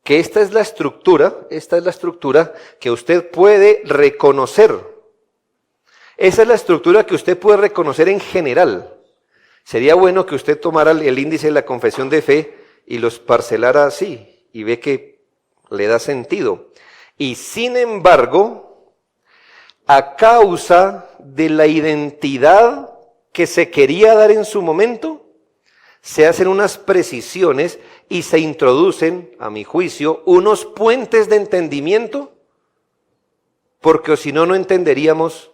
que esta es la estructura que usted puede reconocer. Esa es la estructura que usted puede reconocer en general. Sería bueno que usted tomara el índice de la confesión de fe y los parcelara así, y ve que le da sentido. Y sin embargo, a causa de la identidad que se quería dar en su momento, se hacen unas precisiones y se introducen, a mi juicio, unos puentes de entendimiento, porque si no, no entenderíamos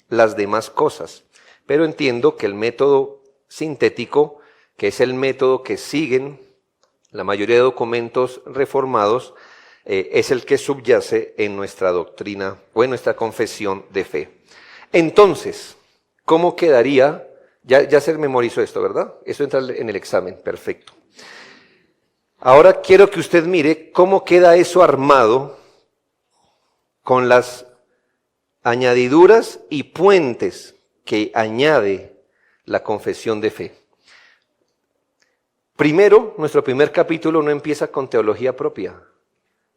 las demás cosas. Pero entiendo que el método sintético, que es el método que siguen la mayoría de documentos reformados, es el que subyace en nuestra doctrina o en nuestra confesión de fe. Entonces, ¿cómo quedaría? Ya se memorizó esto, ¿verdad? Eso entra en el examen, perfecto. Ahora quiero que usted mire cómo queda eso armado con las añadiduras y puentes que añade la confesión de fe. Primero, nuestro primer capítulo no empieza con teología propia,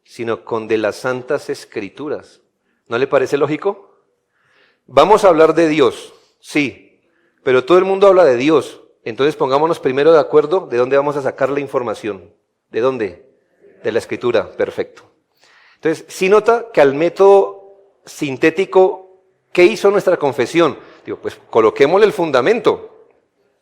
sino con de las Santas Escrituras. ¿No le parece lógico? Vamos a hablar de Dios, sí, pero todo el mundo habla de Dios. Entonces pongámonos primero de acuerdo de dónde vamos a sacar la información. ¿De dónde? De la Escritura, perfecto. Entonces, sí nota que al método sintético, ¿qué hizo nuestra confesión? Digo, pues coloquémosle el fundamento.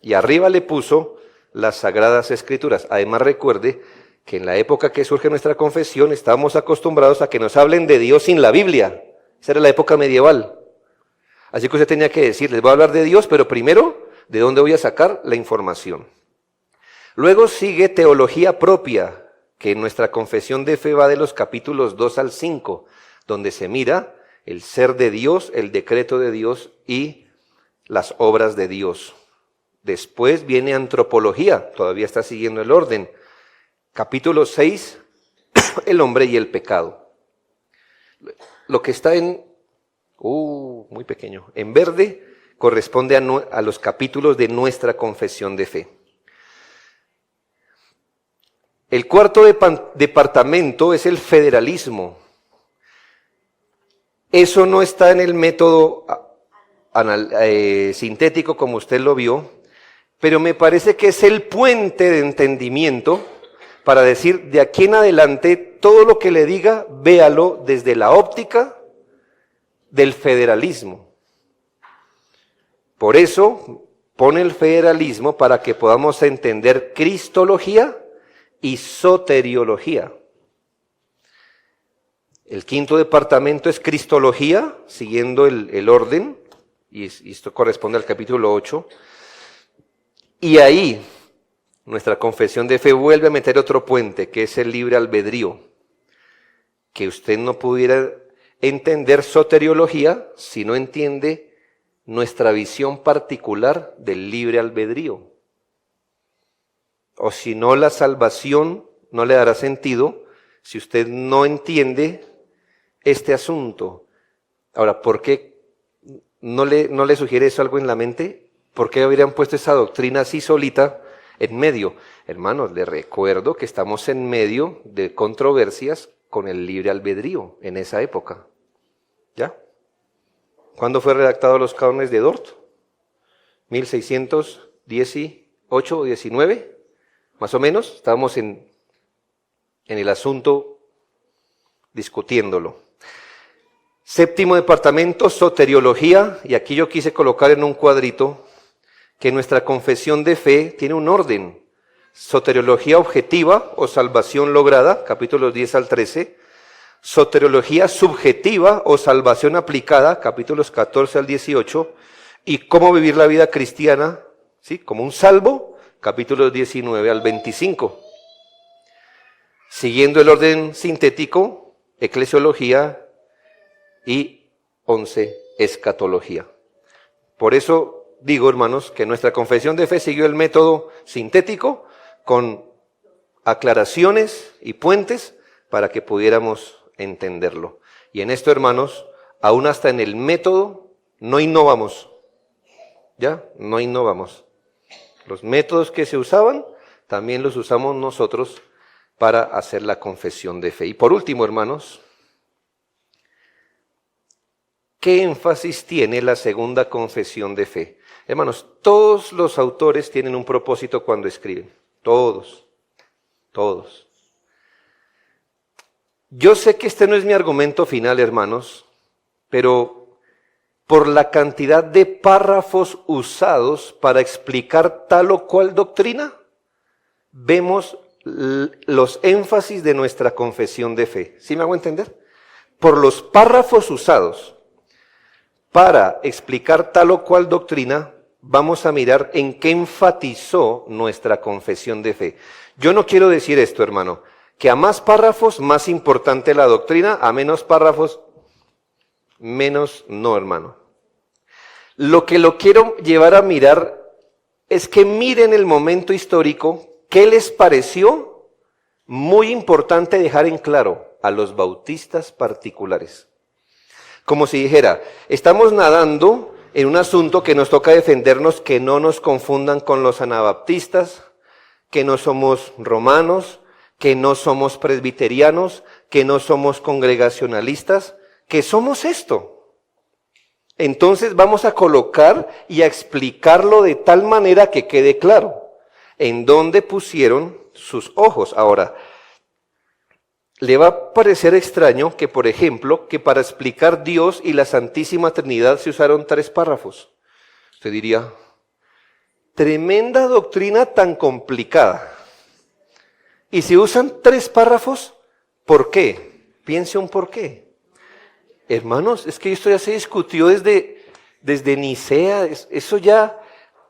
Y arriba le puso las Sagradas Escrituras. Además, recuerde que en la época que surge nuestra confesión estábamos acostumbrados a que nos hablen de Dios sin la Biblia. Esa era la época medieval. Así que usted tenía que decir, les voy a hablar de Dios, pero primero, ¿de dónde voy a sacar la información? Luego sigue teología propia, que en nuestra confesión de fe va de los capítulos 2 al 5, donde se mira el ser de Dios, el decreto de Dios y las obras de Dios. Después viene antropología, todavía está siguiendo el orden. Capítulo 6, el hombre y el pecado. Lo que está muy pequeño, en verde, corresponde a los capítulos de nuestra confesión de fe. El cuarto departamento es el federalismo. Eso no está en el método sintético como usted lo vio, pero me parece que es el puente de entendimiento para decir de aquí en adelante todo lo que le diga, véalo desde la óptica del federalismo. Por eso pone el federalismo para que podamos entender cristología y soteriología. El quinto departamento es cristología, siguiendo el orden, y esto corresponde al capítulo 8. Y ahí nuestra confesión de fe vuelve a meter otro puente, que es el libre albedrío. Que usted no pudiera entender soteriología si no entiende nuestra visión particular del libre albedrío. O si no, la salvación no le dará sentido si usted no entiende este asunto. Ahora, ¿por qué no le sugiere eso algo en la mente? ¿Por qué habrían puesto esa doctrina así solita en medio? Hermanos, les recuerdo que estamos en medio de controversias con el libre albedrío en esa época. ¿Ya? ¿Cuándo fue redactado los cánones de Dort? ¿1618 o 19? Más o menos, estábamos en el asunto discutiéndolo. Séptimo departamento, soteriología, y aquí yo quise colocar en un cuadrito que nuestra confesión de fe tiene un orden. Soteriología objetiva o salvación lograda, capítulos 10 al 13. Soteriología subjetiva o salvación aplicada, capítulos 14 al 18. Y cómo vivir la vida cristiana, ¿sí? Como un salvo, capítulos 19 al 25. Siguiendo el orden sintético, eclesiología y 11, escatología. Por eso digo, hermanos, que nuestra confesión de fe siguió el método sintético con aclaraciones y puentes para que pudiéramos entenderlo. Y en esto, hermanos, aún hasta en el método no innovamos. ¿Ya? No innovamos. Los métodos que se usaban también los usamos nosotros para hacer la confesión de fe. Y por último, hermanos, ¿qué énfasis tiene la segunda confesión de fe? Hermanos, todos los autores tienen un propósito cuando escriben. Todos. Yo sé que este no es mi argumento final, hermanos, pero por la cantidad de párrafos usados para explicar tal o cual doctrina, vemos los énfasis de nuestra confesión de fe. ¿Sí me hago entender? Por los párrafos usados para explicar tal o cual doctrina, vamos a mirar en qué enfatizó nuestra confesión de fe. Yo no quiero decir esto, hermano, que a más párrafos, más importante la doctrina, a menos párrafos, menos no, hermano. Lo que lo quiero llevar a mirar es que miren el momento histórico, qué les pareció muy importante dejar en claro a los bautistas particulares. Como si dijera, estamos nadando en un asunto que nos toca defendernos, que no nos confundan con los anabaptistas, que no somos romanos, que no somos presbiterianos, que no somos congregacionalistas, que somos esto. Entonces vamos a colocar y a explicarlo de tal manera que quede claro en dónde pusieron sus ojos. Ahora, le va a parecer extraño que, por ejemplo, que para explicar Dios y la Santísima Trinidad se usaron 3 párrafos. Usted diría, tremenda doctrina tan complicada. Y si usan 3 párrafos, ¿por qué? Piense un por qué. Hermanos, es que esto ya se discutió desde Nicea, eso ya.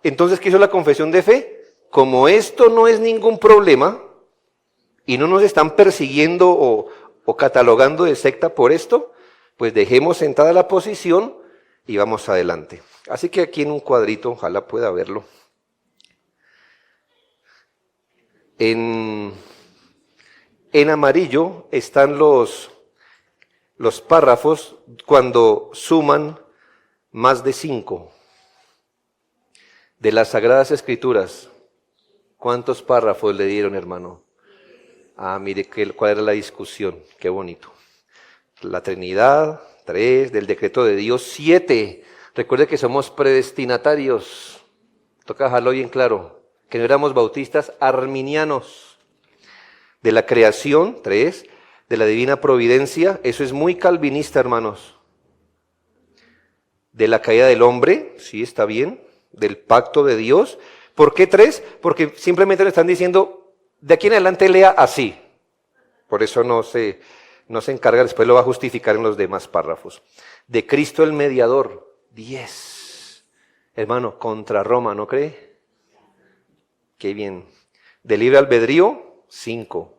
Entonces, ¿qué hizo la confesión de fe? Como esto no es ningún problema, y no nos están persiguiendo o catalogando de secta por esto, pues dejemos sentada la posición y vamos adelante. Así que aquí en un cuadrito, ojalá pueda verlo. En amarillo están los párrafos cuando suman más de 5. De las Sagradas Escrituras, ¿cuántos párrafos le dieron, hermano? Mire cuál era la discusión, qué bonito. La Trinidad, 3, del decreto de Dios, 7. Recuerde que somos predestinatarios. Toca dejarlo bien claro, que no éramos bautistas arminianos. De la creación, 3, de la divina providencia, eso es muy calvinista, hermanos. De la caída del hombre, sí, está bien, del pacto de Dios. ¿Por qué 3? Porque simplemente le están diciendo, de aquí en adelante lea así. Por eso no se encarga, después lo va a justificar en los demás párrafos. De Cristo el mediador, 10. Hermano, contra Roma, ¿no cree? Qué bien. De libre albedrío, 5.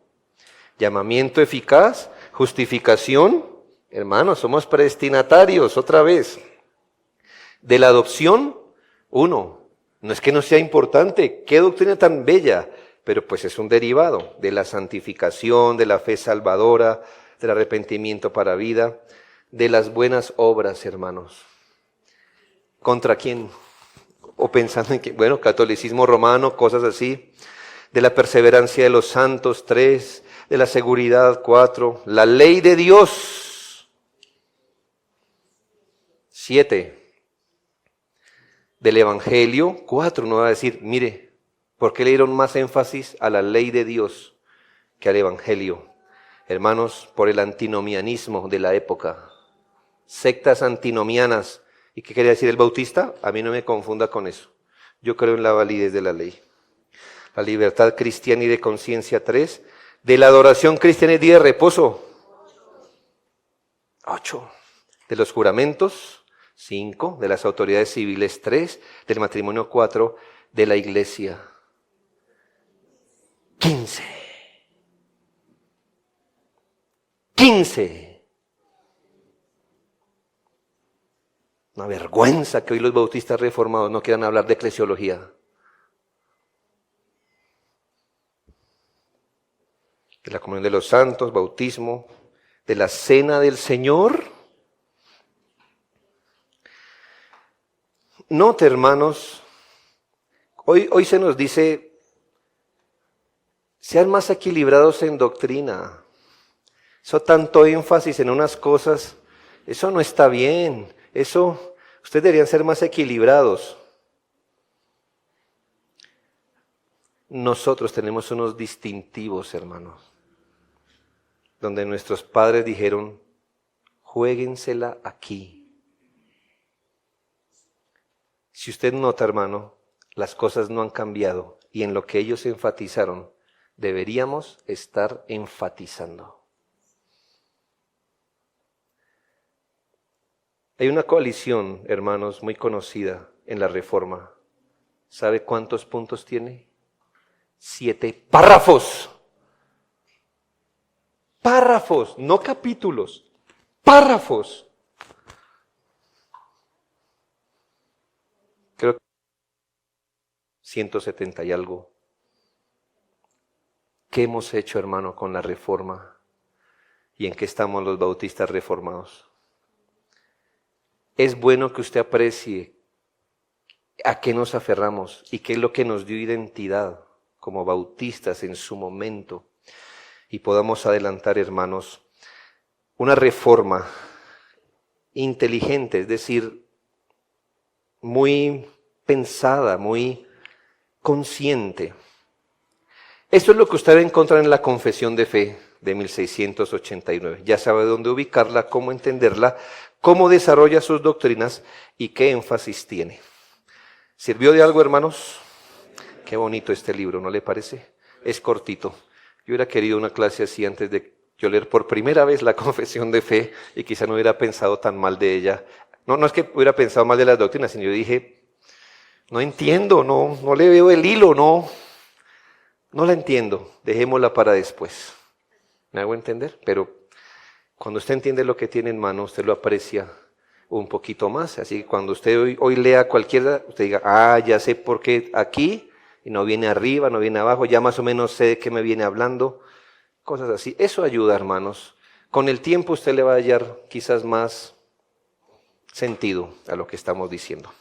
Llamamiento eficaz, justificación, hermano, somos predestinatarios, otra vez. De la adopción, 1. No es que no sea importante, qué doctrina tan bella, pero pues es un derivado de la santificación, de la fe salvadora, del arrepentimiento para vida, de las buenas obras, hermanos. ¿Contra quién? O pensando en que, bueno, catolicismo romano, cosas así. De la perseverancia de los santos, 3. De la seguridad, 4. La ley de Dios, 7. Del Evangelio, 4. Uno va a decir, mire, ¿por qué le dieron más énfasis a la ley de Dios que al Evangelio? Hermanos, por el antinomianismo de la época. Sectas antinomianas. ¿Y qué quería decir el bautista? A mí no me confunda con eso. Yo creo en la validez de la ley. La libertad cristiana y de conciencia, 3. De la adoración cristiana y día de reposo, 8. De los juramentos, 5. De las autoridades civiles, 3. Del matrimonio, 4. De la iglesia, 15. 15. Una vergüenza que hoy los bautistas reformados no quieran hablar de eclesiología. De la comunión de los santos, bautismo, de la cena del Señor. Note, hermanos, hoy se nos dice, sean más equilibrados en doctrina. Eso tanto énfasis en unas cosas, eso no está bien. Eso, ustedes deberían ser más equilibrados. Nosotros tenemos unos distintivos, hermanos, donde nuestros padres dijeron, juéguensela aquí. Si usted nota, hermano, las cosas no han cambiado y en lo que ellos enfatizaron, deberíamos estar enfatizando. Hay una coalición, hermanos, muy conocida en la Reforma. ¿Sabe cuántos puntos tiene? 7 párrafos. Párrafos, no capítulos. Párrafos. Creo que 170 y algo. ¿Qué hemos hecho, hermano, con la Reforma? ¿Y en qué estamos los bautistas reformados? Es bueno que usted aprecie a qué nos aferramos y qué es lo que nos dio identidad como bautistas en su momento. Y podamos adelantar, hermanos, una reforma inteligente, es decir, muy pensada, muy consciente. Esto es lo que usted va a encontrar en la Confesión de Fe de 1689. Ya sabe dónde ubicarla, cómo entenderla, cómo desarrolla sus doctrinas y qué énfasis tiene. ¿Sirvió de algo, hermanos? Qué bonito este libro, ¿no le parece? Es cortito. Yo hubiera querido una clase así antes de yo leer por primera vez la Confesión de Fe y quizá no hubiera pensado tan mal de ella. No es que hubiera pensado mal de las doctrinas, sino yo dije, no entiendo, no le veo el hilo, no la entiendo, dejémosla para después. ¿Me hago entender? Pero cuando usted entiende lo que tiene en mano, usted lo aprecia un poquito más. Así que cuando usted hoy lea cualquiera, usted diga, ya sé por qué aquí, y no viene arriba, no viene abajo, ya más o menos sé de qué me viene hablando. Cosas así. Eso ayuda, hermanos. Con el tiempo usted le va a hallar quizás más sentido a lo que estamos diciendo.